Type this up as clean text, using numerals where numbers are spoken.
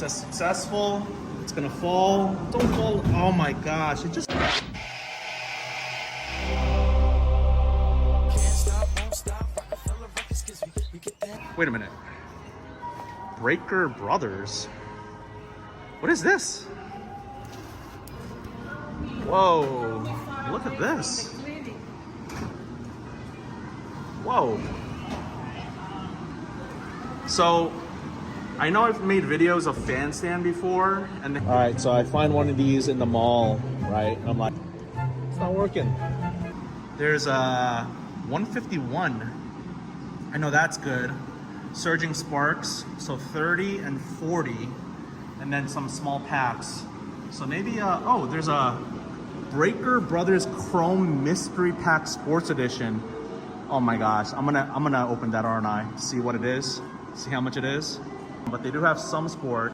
It's successful. It's gonna fall. Don't fall. Oh my gosh! It just. Wait a minute. Breaker Brothers. What is this? Whoa! Look at this. Whoa. So, I know I've made videos of fan stand before, and all right, so I find one of these in the mall, right? I'm like, it's not working. There's a 151. I know that's good. Surging Sparks, so 30 and 40, and then some small packs. So maybe, oh, there's a Breaker Brothers Chrome Mystery Pack Sports Edition. Oh my gosh, I'm gonna open that, aren't I? See what it is, see how much it is. But they do have some sport.